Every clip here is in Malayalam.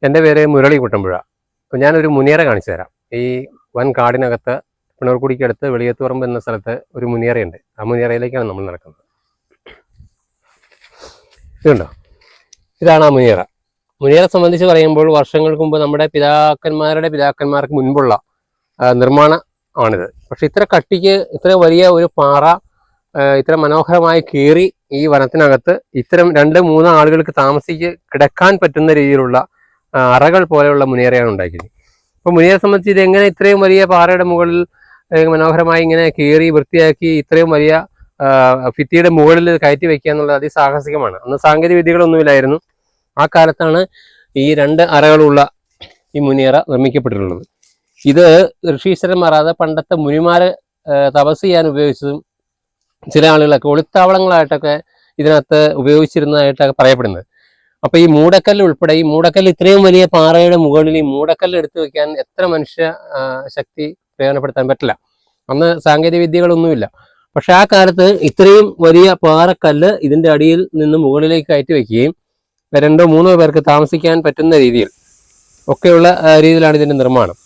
എൻ്റെ പേര് മുരളി കുട്ടമ്പുഴ. അപ്പോൾ ഞാനൊരു മുനിയറ കാണിച്ചു തരാം. ഈ വൻ കാടിനകത്ത് പിണർക്കുടിക്കടുത്ത് വെളിയത്തുപറമ്പ് എന്ന സ്ഥലത്ത് ഒരു മുനിയറയുണ്ട്. ആ മുനിയറയിലേക്കാണ് നമ്മൾ നടക്കുന്നത്. ഇതുണ്ടോ, ഇതാണ് ആ മുനിയറ. മുനിയറെ സംബന്ധിച്ച് പറയുമ്പോൾ വർഷങ്ങൾക്ക് മുമ്പ് നമ്മുടെ പിതാക്കന്മാർക്ക് മുൻപുള്ള നിർമ്മാണമാണിത്. പക്ഷെ ഇത്ര കട്ടിക്ക് ഇത്ര വലിയ ഒരു പാറ ഇത്ര മനോഹരമായി കീറി ഈ വനത്തിനകത്ത് ഇത്തരം 2-3 ആളുകൾക്ക് കിടക്കാൻ പറ്റുന്ന രീതിയിലുള്ള അറകൾ പോലെയുള്ള മുനിയറയാണ് ഉണ്ടാക്കിയത്. അപ്പോൾ മുനിയറെ സംബന്ധിച്ച് ഇത് എങ്ങനെ ഇത്രയും വലിയ പാറയുടെ മുകളിൽ മനോഹരമായി ഇങ്ങനെ കീറി വൃത്തിയാക്കി ഇത്രയും വലിയ ഭിത്തിയുടെ മുകളിൽ കയറ്റി വെക്കുക എന്നുള്ളത് അതിസാഹസികമാണ്. അന്ന് സാങ്കേതിക വിദ്യകളൊന്നുമില്ലായിരുന്നു. ആ കാലത്താണ് ഈ 2 അറകളുള്ള ഈ മുനിയറ നിർമ്മിക്കപ്പെട്ടിട്ടുള്ളത്. ഇത് ഋഷീശ്വരന്മാർ, അത് പണ്ടത്തെ മുനിമാര് തപസ് ചെയ്യാൻ ഉപയോഗിച്ചതും ചില ആളുകളൊക്കെ ഒളിത്താവളങ്ങളായിട്ടൊക്കെ ഇതിനകത്ത് ഉപയോഗിച്ചിരുന്നതായിട്ടൊക്കെ പറയപ്പെടുന്നത്. അപ്പൊ ഈ മൂടക്കല്ല് ഉൾപ്പെടെ, ഈ മൂടക്കല്ല് ഇത്രയും വലിയ പാറയുടെ മുകളിൽ ഈ മൂടക്കല്ല് എടുത്തു വെക്കാൻ എത്ര മനുഷ്യ ശക്തി പ്രയോജനപ്പെടുത്താൻ പറ്റില്ല. അന്ന് സാങ്കേതിക വിദ്യകളൊന്നുമില്ല. പക്ഷെ ആ കാലത്ത് ഇത്രയും വലിയ പാറക്കല്ല് ഇതിന്റെ അടിയിൽ നിന്ന് മുകളിലേക്ക് കയറ്റി വെക്കുകയും 2-3 പേർക്ക് താമസിക്കാൻ പറ്റുന്ന രീതിയിൽ ഒക്കെയുള്ള രീതിയിലാണ് ഇതിന്റെ നിർമ്മാണം.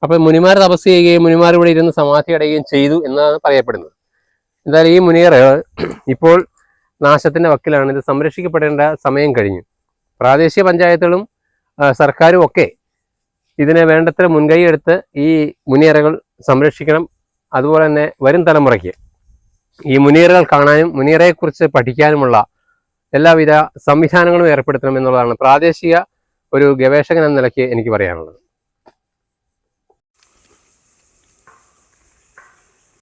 അപ്പൊ മുനിമാർ തപസ് ചെയ്യുകയും മുനിമാർ ഇവിടെ ഇരുന്ന് സമാധി അടയുകയും ചെയ്തു എന്നാണ് പറയപ്പെടുന്നത്. എന്തായാലും ഈ മുനിയറ ഇപ്പോൾ നാശത്തിന്റെ വക്കിലാണ്. ഇത് സംരക്ഷിക്കപ്പെടേണ്ട സമയം കഴിഞ്ഞു. പ്രാദേശിക പഞ്ചായത്തുകളും സർക്കാരും ഒക്കെ ഇതിനെ വേണ്ടത്ര മുൻകൈ എടുത്ത് ഈ മുനിയറകൾ സംരക്ഷിക്കണം. അതുപോലെ തന്നെ വരും തലമുറയ്ക്ക് ഈ മുനിയറകൾ കാണാനും മുനിയറയെക്കുറിച്ച് പഠിക്കാനുമുള്ള എല്ലാവിധ സംവിധാനങ്ങളും ഏർപ്പെടുത്തണം എന്നുള്ളതാണ് പ്രാദേശിക ഒരു ഗവേഷകൻ എന്ന നിലയ്ക്ക് എനിക്ക് പറയാനുള്ളത്.